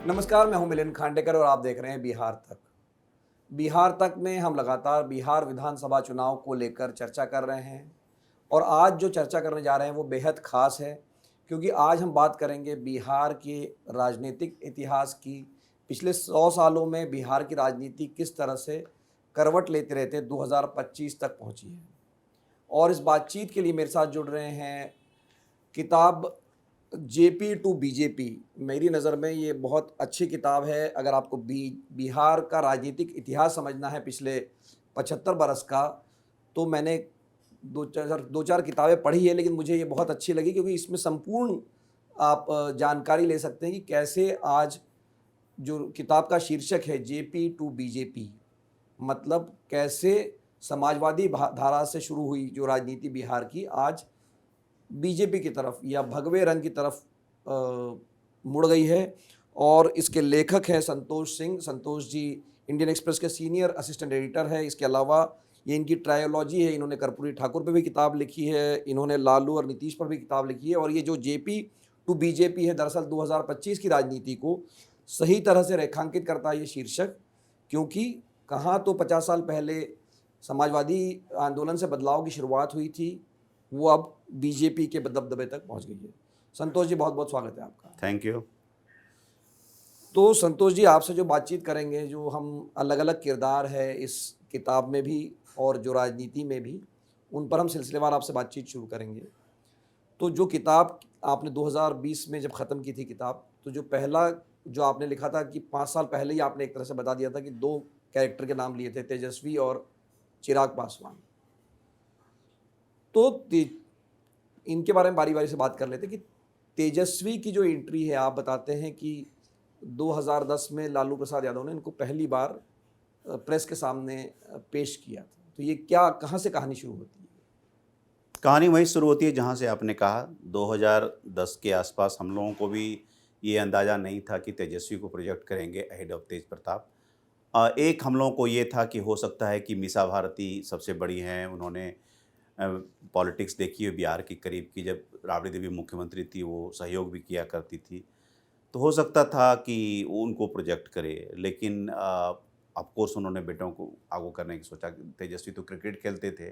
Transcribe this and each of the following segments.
नमस्कार, मैं हूं मिलिंद खांडेकर और आप देख रहे हैं बिहार तक। बिहार तक में हम लगातार बिहार विधानसभा चुनाव को लेकर चर्चा कर रहे हैं और आज जो चर्चा करने जा रहे हैं वो बेहद ख़ास है, क्योंकि आज हम बात करेंगे बिहार के राजनीतिक इतिहास की। पिछले 100 सालों में बिहार की राजनीति किस तरह से करवट लेते रहते 2025 तक पहुंची है। और इस बातचीत के लिए मेरे साथ जुड़ रहे हैं किताब जेपी टू बीजेपी। मेरी नज़र में ये बहुत अच्छी किताब है। अगर आपको बिहार का राजनीतिक इतिहास समझना है पिछले 75 बरस का, तो मैंने दो चार किताबें पढ़ी है, लेकिन मुझे ये बहुत अच्छी लगी क्योंकि इसमें संपूर्ण आप जानकारी ले सकते हैं कि कैसे आज जो किताब का शीर्षक है जेपी टू बीजेपी, मतलब कैसे समाजवादी धारा से शुरू हुई जो राजनीति बिहार की आज बीजेपी की तरफ या भगवे रंग की तरफ मुड़ गई है। और इसके लेखक हैं संतोष सिंह। संतोष जी इंडियन एक्सप्रेस के सीनियर असिस्टेंट एडिटर है। इसके अलावा ये इनकी ट्रायोलॉजी है, इन्होंने कर्पूरी ठाकुर पे भी किताब लिखी है, इन्होंने लालू और नीतीश पर भी किताब लिखी है। और ये जो जेपी टू बीजेपी है, दरअसल 2025 की राजनीति को सही तरह से रेखांकित करता है ये शीर्षक, क्योंकि कहाँ तो 50 साल पहले समाजवादी आंदोलन से बदलाव की शुरुआत हुई थी, वो अब बीजेपी के दबदबे तक पहुंच गई है। संतोष जी, बहुत बहुत स्वागत है आपका। Thank you. तो संतोष जी, आपसे जो बातचीत करेंगे, जो हम अलग अलग किरदार है इस किताब में भी और जो राजनीति में भी, उन पर हम सिलसिलेवार आपसे बातचीत शुरू करेंगे। तो जो किताब आपने 2020 में जब ख़त्म की थी किताब, तो जो पहला जो आपने लिखा था कि 5 साल पहले ही आपने एक तरह से बता दिया था कि 2 कैरेक्टर के नाम लिए थे, तेजस्वी और चिराग पासवान। तो इनके बारे में बारी बारी से बात कर लेते हैं कि तेजस्वी की जो एंट्री है, आप बताते हैं कि 2010 में लालू प्रसाद यादव ने इनको पहली बार प्रेस के सामने पेश किया था। तो ये क्या, कहाँ से कहानी शुरू होती है? कहानी वहीं शुरू होती है जहाँ से आपने कहा। 2010 के आसपास हम लोगों को भी ये अंदाज़ा नहीं था कि तेजस्वी को प्रोजेक्ट करेंगे अहेड ऑफ तेज प्रताप। एक हम लोगों को ये था कि हो सकता है कि मीसा भारती सबसे बड़ी हैं, उन्होंने पॉलिटिक्स देखी है बिहार की करीब की, जब राबड़ी देवी मुख्यमंत्री थी वो सहयोग भी किया करती थी, तो हो सकता था कि वो उनको प्रोजेक्ट करे। लेकिन ऑफ कोर्स उन्होंने बेटों को आगू करने की सोचा। तेजस्वी तो क्रिकेट खेलते थे,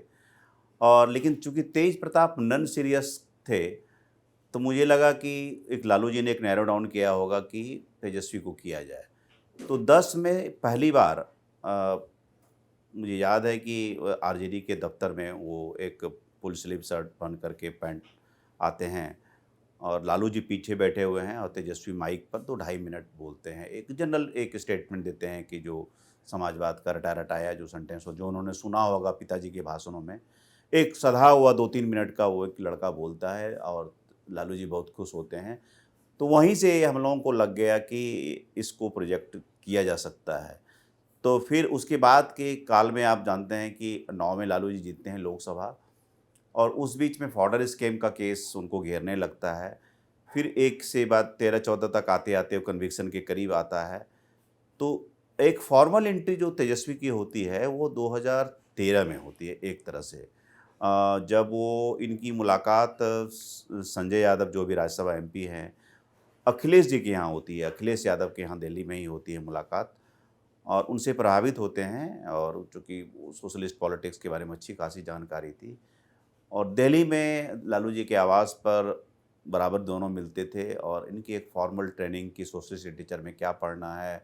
और लेकिन चूंकि तेज प्रताप नन सीरियस थे, तो मुझे लगा कि एक लालू जी ने एक नैरो डाउन किया होगा कि तेजस्वी को किया जाए। तो 10 में पहली बार मुझे याद है कि आरजेडी के दफ्तर में वो एक फुल स्लीव शर्ट पहन करके पैंट आते हैं और लालू जी पीछे बैठे हुए हैं और तेजस्वी माइक पर 2-2.5 मिनट बोलते हैं, एक जनरल एक स्टेटमेंट देते हैं कि जो समाजवाद का रटा रटाया जो सेंटेंस हो, जो उन्होंने सुना होगा पिताजी के भाषणों में, एक सधा हुआ 2-3 मिनट का वो एक लड़का बोलता है और लालू जी बहुत खुश होते हैं। तो वहीं से हम लोगों को लग गया कि इसको प्रोजेक्ट किया जा सकता है। तो फिर उसके बाद के काल में आप जानते हैं कि 9 में लालू जी जीतते हैं लोकसभा, और उस बीच में फॉर्डर स्कैम का केस उनको घेरने लगता है। फिर एक से बाद 13-14 तक आते-आते वो कन्विक्शन के करीब आता है। तो एक फॉर्मल एंट्री जो तेजस्वी की होती है वो 2013 में होती है एक तरह से। जब वो इनकी मुलाकात संजय यादव जो भी राज्यसभा एमपी हैं, अखिलेश जी के यहाँ होती है। अखिलेश यादव के यहाँ दिल्ली में ही होती है मुलाकात, और उनसे प्रभावित होते हैं, और चूँकि सोशलिस्ट पॉलिटिक्स के बारे में अच्छी खासी जानकारी थी, और दिल्ली में लालू जी के आवास पर बराबर दोनों मिलते थे। और इनकी एक फॉर्मल ट्रेनिंग की सोशलिस्ट लिटरेचर में क्या पढ़ना है,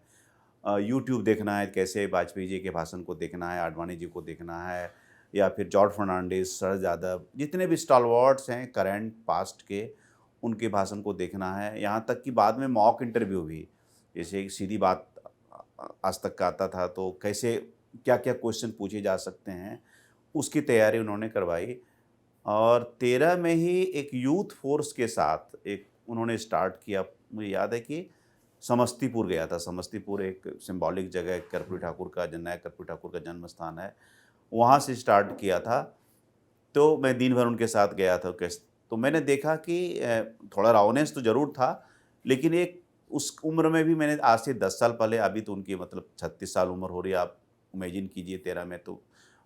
यूट्यूब देखना है, कैसे वाजपेयी जी के भाषण को देखना है, आडवाणी जी को देखना है, या फिर जॉर्ज फर्नांडिस, शरद यादव, जितने भी स्टालवर्ड्स हैं करंट पास्ट के, उनके भाषण को देखना है। यहाँ तक कि बाद में मॉक इंटरव्यू भी, जैसे एक सीधी बात आज तक का आता था, तो कैसे क्या क्या क्वेश्चन पूछे जा सकते हैं, उसकी तैयारी उन्होंने करवाई। और 13 में ही एक यूथ फोर्स के साथ एक उन्होंने स्टार्ट किया। मुझे याद है कि समस्तीपुर गया था। समस्तीपुर एक सिंबॉलिक जगह है, कर्पूरी ठाकुर का, जननायक कर्पूरी ठाकुर का जन्म स्थान है, वहाँ से स्टार्ट किया था। तो मैं दिन भर उनके साथ गया था। कैसे, तो मैंने देखा कि थोड़ा रावनेस तो ज़रूर था, लेकिन एक उस उम्र में भी मैंने आज से 10 साल पहले, अभी तो उनकी मतलब 36 साल उम्र हो रही है, आप इमेजिन कीजिए, 13 में तो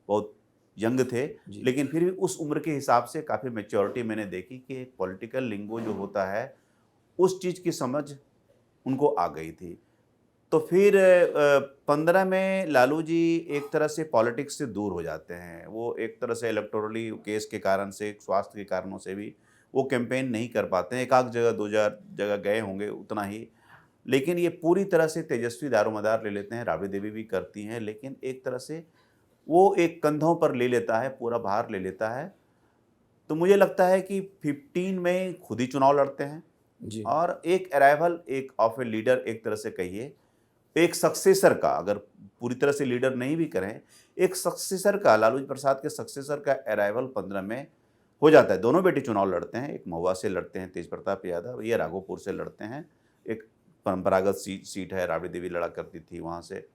बहुत यंग थे। जी। लेकिन फिर भी उस उम्र के हिसाब से काफ़ी मैच्योरिटी मैंने देखी कि एक पॉलिटिकल लिंगो जो होता है, उस चीज़ की समझ उनको आ गई थी। तो फिर 15 में लालू जी एक तरह से पॉलिटिक्स से दूर हो जाते हैं। वो एक तरह से इलेक्टोरली केस के कारण से, स्वास्थ्य के कारणों से भी वो कैंपेन नहीं कर पाते हैं। एक आध जगह, 2 जगह गए होंगे, उतना ही। लेकिन ये पूरी तरह से तेजस्वी दारोमदार ले लेते हैं, राबड़ी देवी भी करती हैं, लेकिन एक तरह से वो एक कंधों पर ले लेता है, पूरा भार ले लेता है। तो मुझे लगता है कि 15 में खुद ही चुनाव लड़ते हैं जी। और एक अराइवल, एक ऑफ ए लीडर, एक तरह से कहिए, एक सक्सेसर का, अगर पूरी तरह से लीडर नहीं भी करें, एक सक्सेसर का, लालू प्रसाद के सक्सेसर का अराइवल 15 में हो जाता है। दोनों बेटे चुनाव लड़ते हैं, एक महुआ से लड़ते हैं तेज प्रताप यादव, ये राघोपुर से लड़ते हैं। एक परंपरागत सीट है, राबड़ी देवी लड़ा करती थी वहाँ से।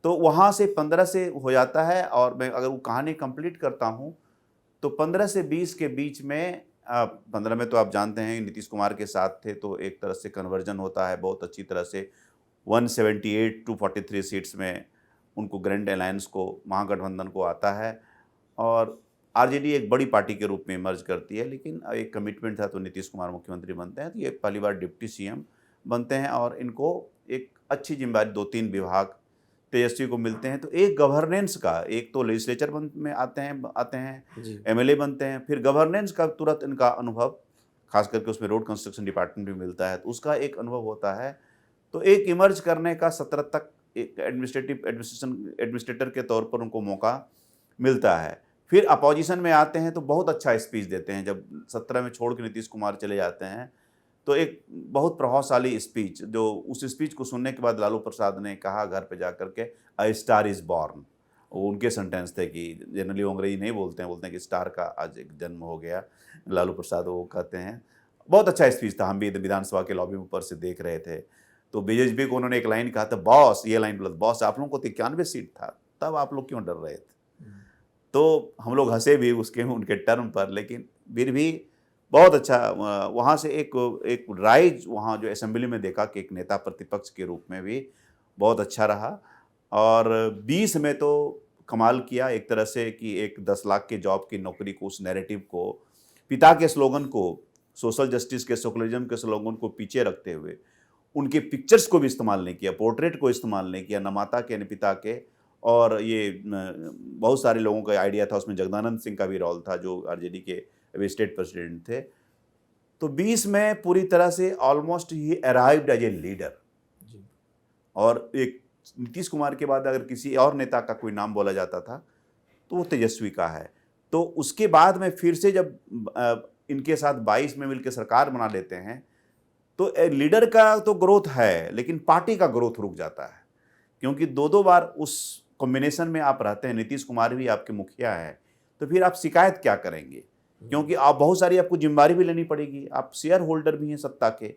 तो वहाँ से 15 से हो जाता है। और मैं अगर वो कहानी कंप्लीट करता हूँ तो 15 से 20 के बीच में 15 में तो आप जानते हैं नीतीश कुमार के साथ थे, तो एक तरह से कन्वर्जन होता है बहुत अच्छी तरह से। 178 टू 43 सीट्स में उनको ग्रैंड अलायंस को, महागठबंधन को आता है और आरजेडी एक बड़ी पार्टी के रूप में इमर्ज करती है। लेकिन एक कमिटमेंट था तो नीतीश कुमार मुख्यमंत्री बनते हैं, तो ये पहली बार डिप्टी सीएम बनते हैं और इनको एक अच्छी जिम्मेदारी, 2-3 विभाग तेजस्वी को मिलते हैं। तो एक गवर्नेंस का, एक तो लेजिस्लेचर में आते हैं एमएलए बनते हैं, फिर गवर्नेंस का तुरंत इनका अनुभव, खास करके उसमें रोड कंस्ट्रक्शन डिपार्टमेंट भी मिलता है, तो उसका एक अनुभव होता है। तो एक इमर्ज करने का 17 तक एक एडमिनिस्ट्रेटर के तौर पर उनको मौका मिलता है। फिर अपोजिशन में आते हैं तो बहुत अच्छा स्पीच देते हैं। जब 17 में छोड़ के नीतीश कुमार चले जाते हैं तो एक बहुत प्रभावशाली स्पीच, जो उस स्पीच को सुनने के बाद लालू प्रसाद ने कहा घर पे जा करके, अ स्टार इज़ बॉर्न। वो उनके सेंटेंस थे कि जनरली वो अंग्रेजी नहीं बोलते हैं, बोलते हैं कि स्टार का आज एक जन्म हो गया। लालू प्रसाद वो कहते हैं। बहुत अच्छा स्पीच था, हम भी विधानसभा के लॉबी में ऊपर से देख रहे थे। तो बीजेपी को उन्होंने एक लाइन कहा था, बॉस, ये लाइन बोला, बॉस आप लोगों को 91 सीट था, तब आप लोग क्यों डर रहे थे? तो हम लोग हंसे भी उसके, उनके टर्म पर, लेकिन फिर भी बहुत अच्छा। वहाँ से एक राइज वहाँ जो असेंबली में देखा कि एक नेता प्रतिपक्ष के रूप में भी बहुत अच्छा रहा। और 20 में तो कमाल किया एक तरह से कि एक 10 लाख के जॉब की नौकरी को, उस नैरेटिव को, पिता के स्लोगन को, सोशल जस्टिस के, सेकुलरिज्म के स्लोगन को पीछे रखते हुए उनके पिक्चर्स को भी इस्तेमाल नहीं किया, पोर्ट्रेट को इस्तेमाल नहीं किया, न माता के न पिता के। और ये बहुत सारे लोगों का आइडिया था, उसमें जगदानंद सिंह का भी रोल था जो आरजेडी के अभी स्टेट प्रेसिडेंट थे। तो 20 में पूरी तरह से ऑलमोस्ट ही अराइव्ड एज ए लीडर। और एक नीतीश कुमार के बाद अगर किसी और नेता का कोई नाम बोला जाता था तो वो तेजस्वी का है। तो उसके बाद में फिर से जब इनके साथ 22 में मिलकर सरकार बना लेते हैं तो लीडर का तो ग्रोथ है, लेकिन पार्टी का ग्रोथ रुक जाता है, क्योंकि 2-2 बार उस कॉम्बिनेशन में आप रहते हैं। नीतीश कुमार भी आपके मुखिया है, तो फिर आप शिकायत क्या करेंगे? क्योंकि आप बहुत सारी आपको जिम्मेदारी भी लेनी पड़ेगी, आप शेयर होल्डर भी हैं सत्ता के।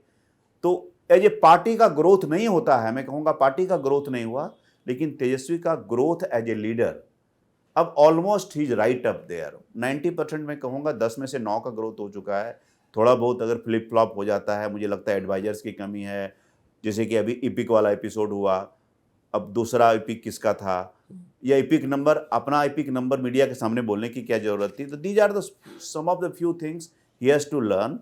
तो एज ए पार्टी का ग्रोथ नहीं होता है, मैं कहूँगा पार्टी का ग्रोथ नहीं हुआ, लेकिन तेजस्वी का ग्रोथ एज ए लीडर अब ऑलमोस्ट ही इज राइट अप देयर। 90% मैं कहूँगा 10 में से 9 का ग्रोथ हो चुका है। थोड़ा बहुत अगर फ्लिप फ्लॉप हो जाता है, मुझे लगता है एडवाइजर्स की कमी है, जैसे कि अभी इपिक वाला एपिसोड हुआ, अब दूसरा इपिक किसका था, या इपिक नंबर, अपना इपिक नंबर मीडिया के सामने बोलने की क्या ज़रूरत थी? तो these are the some of the few things he has to learn.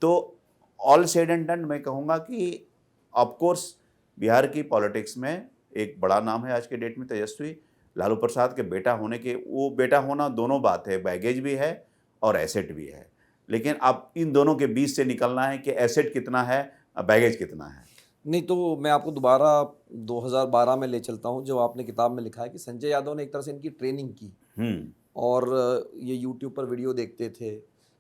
तो ऑल सेड एंड डन मैं कहूँगा कि ऑफकोर्स बिहार की पॉलिटिक्स में एक बड़ा नाम है आज के डेट में तेजस्वी। लालू प्रसाद के बेटा होने के, वो बेटा होना दोनों बात है, बैगेज भी है और एसेट भी है। लेकिन अब इन दोनों के बीच से निकलना है कि एसेट कितना है, बैगेज कितना है। नहीं, तो मैं आपको दोबारा 2012 में ले चलता हूँ, जो आपने किताब में लिखा है कि संजय यादव ने एक तरह से इनकी ट्रेनिंग की और ये यूट्यूब पर वीडियो देखते थे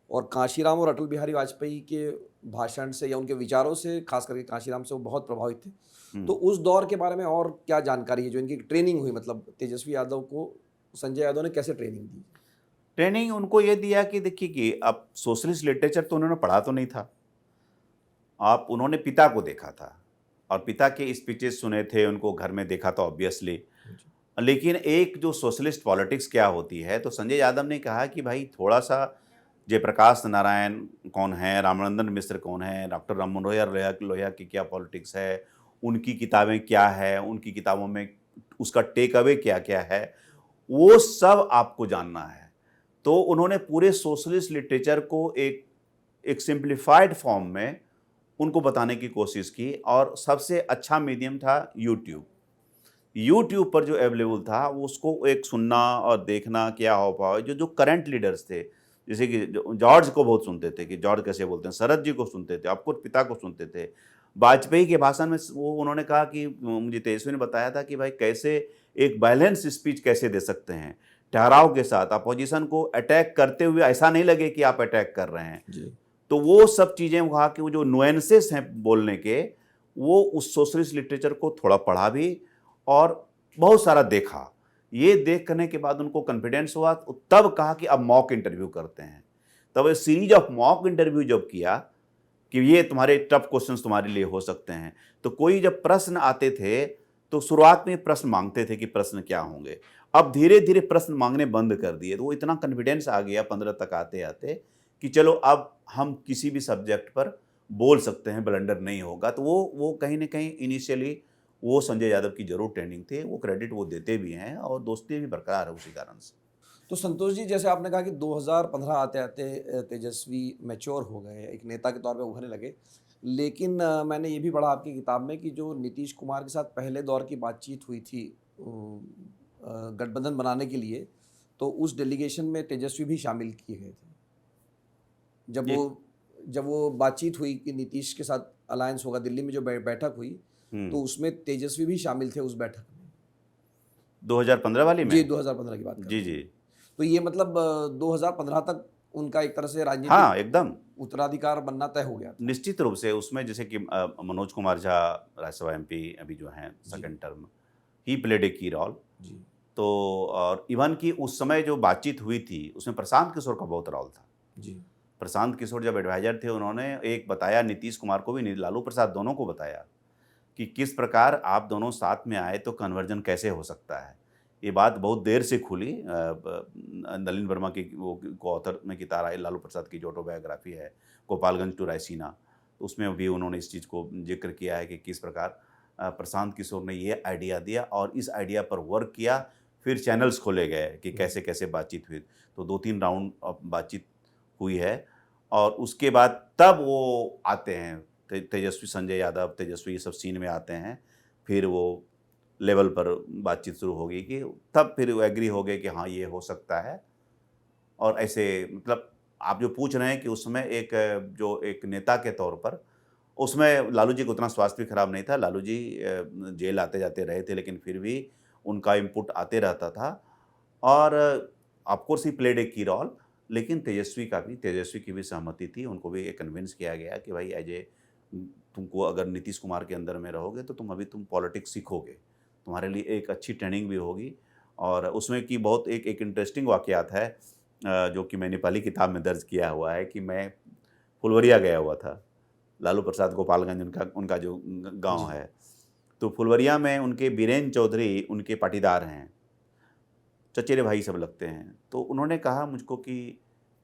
और कांशीराम और अटल बिहारी वाजपेयी के भाषण से या उनके विचारों से, खास करके कांशीराम से, वो बहुत प्रभावित थे। तो उस दौर के बारे में और क्या जानकारी है जो इनकी ट्रेनिंग हुई, मतलब तेजस्वी यादव को संजय यादव ने कैसे ट्रेनिंग दी? ट्रेनिंग उनको ये दिया कि देखिए कि अब सोशलिस्ट लिटरेचर तो उन्होंने पढ़ा तो नहीं था, आप उन्होंने पिता को देखा था और पिता के स्पीचेस सुने थे, उनको घर में देखा था ऑब्वियसली। लेकिन एक जो सोशलिस्ट पॉलिटिक्स क्या होती है, तो संजय यादव ने कहा कि भाई थोड़ा सा जयप्रकाश नारायण कौन है, रामानंदन मिश्र कौन है, डॉक्टर राम मनोहर लोहिया की क्या पॉलिटिक्स है, उनकी किताबें क्या है, उनकी किताबों में उसका टेक अवे क्या क्या है, वो सब आपको जानना है। तो उन्होंने पूरे सोशलिस्ट लिटरेचर को एक सिंप्लीफाइड फॉर्म में उनको बताने की कोशिश की। और सबसे अच्छा मीडियम था यूट्यूब। यूट्यूब पर जो अवेलेबल था वो उसको एक सुनना और देखना क्या हो पाओ, जो जो करंट लीडर्स थे, जैसे कि जॉर्ज को बहुत सुनते थे कि जॉर्ज कैसे बोलते हैं, शरद जी को सुनते थे, आपको पिता को सुनते थे। वाजपेयी के भाषण में वो उन्होंने कहा कि मुझे तेजस्वी ने बताया था कि भाई कैसे एक बैलेंस स्पीच कैसे दे सकते हैं, ठहराव के साथ, अपोजिशन को अटैक करते हुए ऐसा नहीं लगे कि आप अटैक कर रहे हैं। जी। तो वो सब चीज़ें वहाँ के वो जो नुएंसेस हैं बोलने के, वो उस सोशलिस्ट लिटरेचर को थोड़ा पढ़ा भी और बहुत सारा देखा। ये देख करने के बाद उनको कॉन्फिडेंस हुआ, तो तब कहा कि अब मॉक इंटरव्यू करते हैं। तब एक सीरीज ऑफ मॉक इंटरव्यू जब किया कि ये तुम्हारे टफ क्वेश्चंस तुम्हारे लिए हो सकते हैं, तो कोई जब प्रश्न आते थे तो शुरुआत में प्रश्न मांगते थे कि प्रश्न क्या होंगे। अब धीरे धीरे प्रश्न मांगने बंद कर दिए, तो वो इतना कॉन्फिडेंस आ गया 15 तक आते आते कि चलो अब हम किसी भी सब्जेक्ट पर बोल सकते हैं, ब्लंडर नहीं होगा। तो वो कहीं ना कहीं इनिशियली वो संजय यादव की जरूर ट्रेनिंग थे, वो क्रेडिट वो देते भी हैं और दोस्ती भी बरकरार है उसी कारण से। तो संतोष जी, जैसे आपने कहा कि 2015 आते-आते तेजस्वी मैच्योर हो गए, एक नेता के तौर पे उभरने लगे। लेकिन मैंने ये भी पढ़ा आपकी किताब में कि जो नीतीश कुमार के साथ पहले दौर की बातचीत हुई थी गठबंधन बनाने के लिए, तो उस डेलीगेशन में तेजस्वी भी शामिल किए गए थे। जब ये वो जब वो बातचीत हुई कि नीतीश के साथ अलायंस होगा, दिल्ली में जो बैठक हुई, तो उसमें तेजस्वी भी शामिल थे उस बैठक में। 2015 वाली जी, में। 2015 की बात कर जी रहा हूँ जी। मैं। तो ये मतलब 2015 तक उनका एक तरह से राजनीतिक हाँ एकदम उत्तराधिकार बनना तय हो गया था। निश्चित रूप से उसमें, जैसे कि मनोज कुमार झा राज्यसभा एमपी अभी जो हैं जी, second term, he played a key role. जी, तो और इवन कि उस समय जो बातचीत हुई थी उसमें प्रशांत किशोर का बहुत रोल था। जी, प्रशांत किशोर जब एडवाइजर थे, उन्होंने एक बताया नीतीश कुमार को भी, लालू प्रसाद दोनों को बताया कि किस प्रकार आप दोनों साथ में आए तो कन्वर्जन कैसे हो सकता है। ये बात बहुत देर से खुली। नलिन वर्मा की वो को ऑथर में किताब आई, लालू प्रसाद की जो ऑटोबायोग्राफी है, गोपालगंज टू रायसीना, तो उसमें भी उन्होंने इस चीज़ को जिक्र किया है कि किस प्रकार प्रशांत किशोर ने ये आइडिया दिया और इस आइडिया पर वर्क किया। फिर चैनल्स खोले गए कि कैसे कैसे बातचीत हुई। तो 2-3 राउंड ऑफ बातचीत हुई है और उसके बाद तब वो आते हैं, तेजस्वी, संजय यादव, तेजस्वी, ये सब सीन में आते हैं। फिर वो लेवल पर बातचीत शुरू होगी कि तब फिर वो एग्री हो गए कि हाँ ये हो सकता है। और ऐसे मतलब आप जो पूछ रहे हैं कि उसमें एक जो एक नेता के तौर पर, उसमें लालू जी का उतना स्वास्थ्य भी खराब नहीं था। लालू जी जेल आते जाते रहे थे, लेकिन फिर भी उनका इनपुट आते रहता था। और of course he played a key role. लेकिन तेजस्वी की भी सहमति थी, उनको भी कन्विंस किया गया कि भाई अजय, तुमको अगर नीतीश कुमार के अंदर में रहोगे तो तुम पॉलिटिक्स सीखोगे, तुम्हारे लिए एक अच्छी ट्रेनिंग भी होगी। और उसमें की बहुत एक एक इंटरेस्टिंग वाक़यात है, जो कि मैंने पहली किताब में दर्ज किया हुआ है कि मैं फुलवरिया गया हुआ था। लालू प्रसाद गोपालगंज उनका उनका जो गाँव जी, है। तो फुलवरिया में उनके बीरेन चौधरी उनके पाटीदार हैं, चचेरे भाई सब लगते हैं। तो उन्होंने कहा मुझको कि,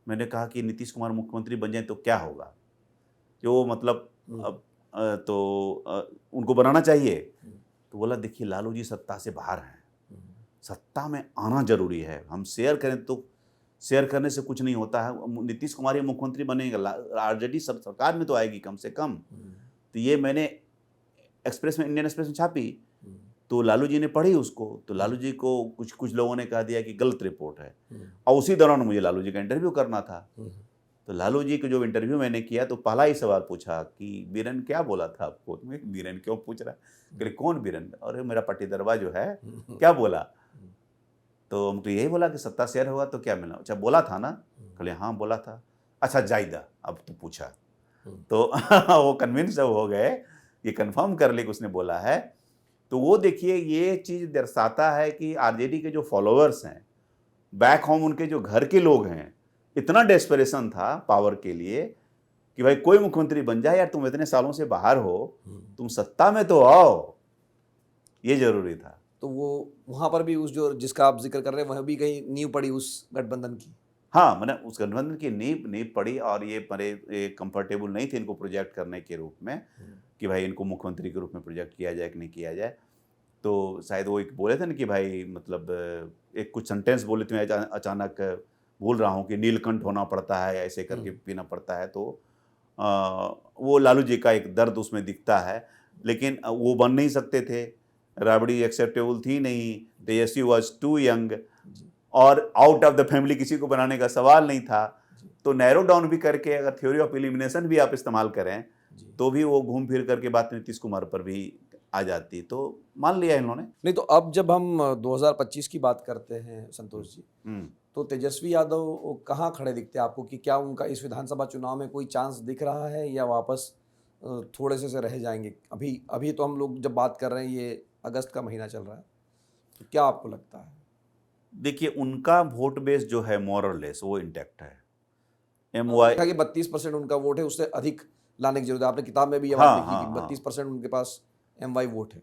मैंने कहा कि नीतीश कुमार मुख्यमंत्री बन जाएँ तो क्या होगा? जो मतलब हुँ, अब उनको बनाना चाहिए। हुँ, तो बोला देखिए लालू जी सत्ता से बाहर हैं, हुँ, सत्ता में आना ज़रूरी है। हम शेयर करें तो शेयर करने से कुछ नहीं होता है। नीतीश कुमार ही मुख्यमंत्री बनेगा, आरजेडी सरकार में तो आएगी कम से कम। हुँ, तो ये मैंने इंडियन एक्सप्रेस में छापी। हुँ, तो लालू जी ने पढ़ी उसको, तो हुँ, लालू जी को कुछ कुछ लोगों ने कह दिया कि गलत रिपोर्ट है। हुँ, और उसी दौरान मुझे लालू जी का इंटरव्यू करना था। हुँ, तो लालू जी को जो इंटरव्यू मैंने किया तो पहला ही सवाल पूछा कि बीरेन क्या बोला था आपको? तो मैं, बीरेन क्यों पूछ रहा है? कह रहे कौन बीरेन? अरे मेरा पाटीदरवा जो है, हुँ, क्या बोला? तो हमको यही बोला कि सत्ता शेयर होगा तो क्या मिला? अच्छा बोला था ना? कहले हाँ बोला था। अच्छा जायदा अब तो पूछा। हुँ, तो वो कन्विंस जब हो गए, ये कन्फर्म कर ले कि उसने बोला है। तो वो देखिए ये चीज़ दर्शाता है कि आरजेडी के जो फॉलोअर्स हैं, बैक होम उनके जो घर के लोग हैं, इतना डेस्परेशन था पावर के लिए कि भाई कोई मुख्यमंत्री बन जाए यार, तुम इतने सालों से बाहर हो, हुँ। तुम सत्ता में तो आओ, ये ज़रूरी था। तो वो वहाँ पर भी उस जो जिसका आप ज़िक्र कर रहे हैं, वह भी कहीं नींव पड़ी उस गठबंधन की। हाँ, मैंने उस गठबंधन की नींव नींव पड़ी और ये बड़े कंफर्टेबल नहीं थे इनको प्रोजेक्ट करने के रूप में हुँ, कि भाई इनको मुख्यमंत्री के रूप में प्रोजेक्ट किया जाए कि नहीं किया जाए। तो शायद वो एक बोले थे ना कि भाई मतलब एक कुछ सेंटेंस बोले थे, मैं अचानक भूल रहा हूँ कि नीलकंठ होना पड़ता है, ऐसे करके हुँ, पीना पड़ता है। तो वो लालू जी का एक दर्द उसमें दिखता है, लेकिन वो बन नहीं सकते थे, राबड़ी एक्सेप्टेबल थी नहीं, तेजस्वी वॉज टू यंग, जी और आउट ऑफ द फैमिली किसी को बनाने का सवाल नहीं था। जी तो नैरो डाउन भी करके अगर थ्योरी ऑफ एलिमिनेशन भी आप इस्तेमाल करें जी। तो भी वो घूम फिर करके बात नीतीश कुमार पर भी आ जाती, तो मान लिया इन्होंने। नहीं, तो अब जब हम 2025 की बात करते हैं संतोष जी, हम्म। तो तेजस्वी यादव कहाँ खड़े दिखते हैं आपको, कि क्या उनका इस विधानसभा चुनाव में कोई चांस दिख रहा है, या वापस थोड़े से रह जाएंगे? अभी अभी तो हम लोग जब बात कर रहे हैं, ये अगस्त का महीना चल रहा है, तो क्या आपको लगता है? देखिए, उनका वोट बेस जो है मोर और लेस वो इंटैक्ट है। MY, देखा कि 32% उनका वोट है, उससे अधिक लाने की जरूरत है। आपने किताब में भी ये बात हाँ लिखी हाँ कि हाँ, 32% उनके पास MY वोट है।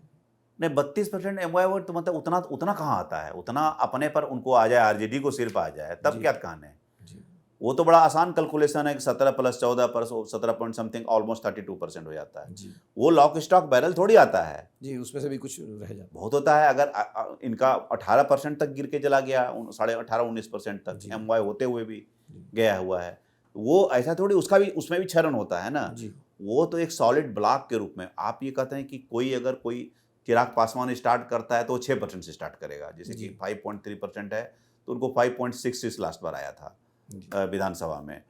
नहीं 32% MY वोट तो मतलब उतना उतना कहाँ आता है, उतना अपने पर उनको आ जाए, RJD को सिर्फ आ जाए तब जी क्या कहने है। जी वो तो बड़ा आसान कैलकुलेशन है कि 17 प्लस 14 पर 17 पॉइंट समथिंग ऑलमोस्ट 32% हो जाता है। जी वो लॉक स्टॉक बैरल थोड़ी आता है, जी, उसमें से भी कुछ रह जाता बहुत होता है। अगर इनका 18% तक गिर के चला गया, 18.5-19% है। तक जी MY होते हुए भी जी गया हुआ है, वो ऐसा थोड़ी, उसका भी उसमें भी क्षरण होता है ना। जी वो तो एक सॉलिड ब्लॉक के रूप में आप ये कहते हैं कि कोई अगर कोई चिराग पासवान स्टार्ट करता है तो वो 6% से स्टार्ट करेगा, जैसे कि जी 5.3% है, तो उनको 5.66 लास्ट बार आया था जी विधानसभा में,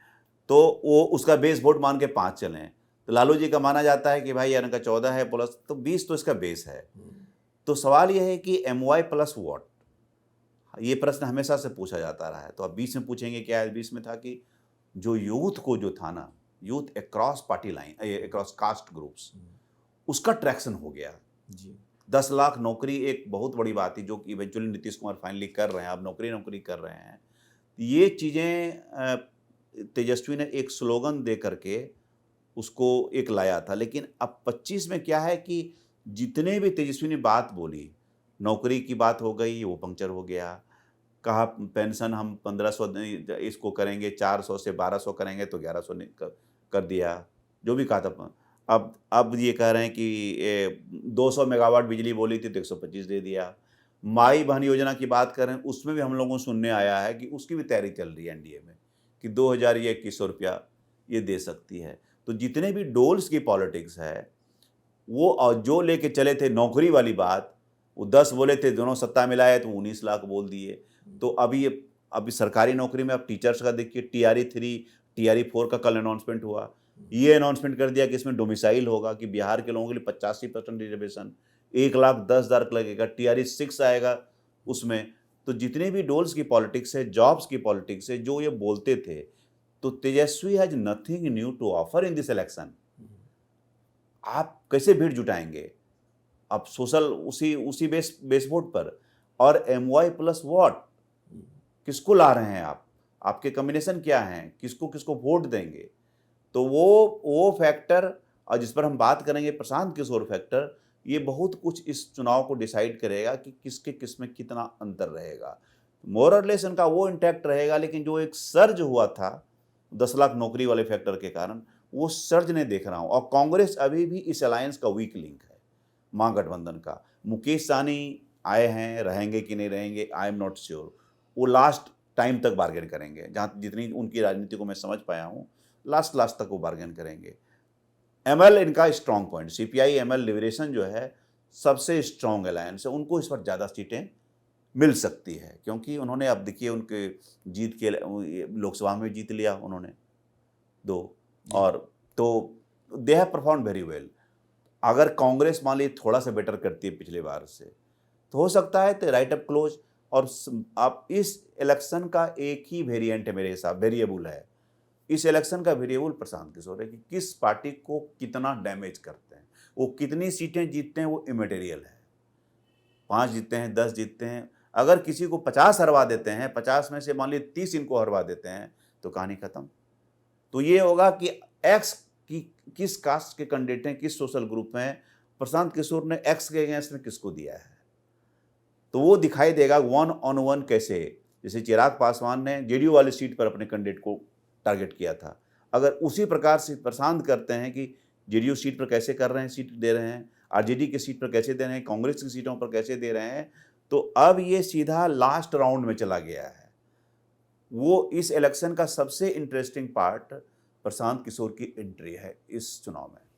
तो वो उसका बेस वोट मान के 5 चलें, तो लालू जी का माना जाता है कि भाई यार इनका 14 है प्लस, तो 20 तो इसका बेस है। तो सवाल यह है कि MY प्लस वॉट, ये प्रश्न हमेशा से पूछा जाता रहा है। तो अब बीच में पूछेंगे क्या है, बीच में था कि जो यूथ को जो था ना, youth across party line, across caste groups, उसका ट्रैक्शन हो गया। जी 10 लाख नौकरी एक बहुत बड़ी बात थी, जो कि इवेंचुअली नीतीश कुमार फाइनली कर रहे हैं, अब नौकरी कर रहे हैं। ये चीज़ें तेजस्वी ने एक स्लोगन दे करके उसको एक लाया था, लेकिन अब 25 में क्या है कि जितने भी तेजस्वी ने बात बोली, नौकरी की बात हो गई, वो पंक्चर हो गया। कहा पेंशन हम 1500 इसको करेंगे, 400 से 1200 करेंगे, तो 1100 ने कर दिया, जो भी कहा था। अब ये कह रहे हैं कि 200 मेगावाट बिजली बोली थी तो 125 दे दिया। माई बहन योजना की बात करें, उसमें भी हम लोगों को सुनने आया है कि उसकी भी तैयारी चल रही है NDA में, कि 2000 या 2100 रुपया ये दे सकती है। तो जितने भी डोल्स की पॉलिटिक्स है, वो जो लेके चले थे नौकरी वाली बात, वो 10 बोले थे, दोनों सत्ता मिलाए तो 19 लाख बोल दिए। तो अभी सरकारी नौकरी में अब टीचर्स का देखिए, TRE 3 TRE 4 का कल अनाउंसमेंट हुआ। ये अनाउंसमेंट कर दिया कि इसमें डोमिसाइल होगा, कि बिहार के लोगों के लिए 85% रिजर्वेशन, 1,10,000 लगेगा, TRE 6 आएगा उसमें। तो जितने भी डोल्स की पॉलिटिक्स है, जॉब्स की पॉलिटिक्स है, जो ये बोलते थे, तो Tejashwi has nothing new to offer in this election. आप कैसे भीड़ जुटाएंगे? अब सोशल उसी उसी बेस वोट पर, और MY प्लस वॉट, किसको ला रहे हैं आप? आपके कॉम्बिनेशन क्या हैं? किसको किसको वोट देंगे? तो वो फैक्टर, और जिस पर हम बात करेंगे प्रशांत किशोर फैक्टर, ये बहुत कुछ इस चुनाव को डिसाइड करेगा कि किसके किस में कितना अंतर रहेगा। मोर और लेस इनका वो इंटैक्ट रहेगा, लेकिन जो एक सर्ज हुआ था 10 लाख नौकरी वाले फैक्टर के कारण, वो सर्ज नहीं देख रहा हूँ। और कांग्रेस अभी भी इस अलायंस का वीक लिंक है, महागठबंधन का। मुकेश सहनी आए हैं, रहेंगे कि नहीं रहेंगे, आई एम नॉट श्योर। वो लास्ट टाइम तक बार्गेन करेंगे, जहाँ जितनी उनकी राजनीति को मैं समझ पाया हूँ, लास्ट तक वो बार्गेन करेंगे। ML इनका strong point, CPI ML liberation जो है सबसे स्ट्रॉन्ग अलायंस है, उनको इस पर ज़्यादा सीटें मिल सकती है, क्योंकि उन्होंने, अब देखिए उनके जीत के लोकसभा में जीत लिया उन्होंने 2, और तो they have perform very well. अगर कांग्रेस मान लीजिए थोड़ा सा बेटर करती है पिछले बार से, तो हो सकता है तो राइट अप क्लोज। और आप इस इलेक्शन का एक ही वेरिएंट है मेरे हिसाब, वेरिएबल है इस इलेक्शन का, वेरिएबल प्रशांत किशोर है, कि किस पार्टी को कितना डैमेज करते हैं। वो कितनी सीटें जीतते हैं वो इमेटेरियल है, 5 जीतते हैं, 10 जीतते हैं। अगर किसी को 50 हरवा देते हैं, 50 में से मान लीजिए 30 इनको हरवा देते हैं, तो कहानी खत्म। तो ये होगा कि एक्स की किस कास्ट के कैंडिडेट हैं, किस सोशल ग्रुप में हैं, प्रशांत किशोर ने एक्स के अगेंस्ट में किसको दिया है, तो वो दिखाई देगा 1-on-1 कैसे। जैसे चिराग पासवान ने JDU वाली सीट पर अपने कैंडिडेट को टारगेट किया था, अगर उसी प्रकार से प्रशांत करते हैं कि JDU सीट पर कैसे कर रहे हैं, सीट दे रहे हैं, RJD की सीट पर कैसे दे रहे हैं, कांग्रेस की सीटों पर कैसे दे रहे हैं, तो अब ये सीधा लास्ट राउंड में चला गया है। वो इस इलेक्शन का सबसे इंटरेस्टिंग पार्ट प्रशांत किशोर की एंट्री है इस चुनाव में।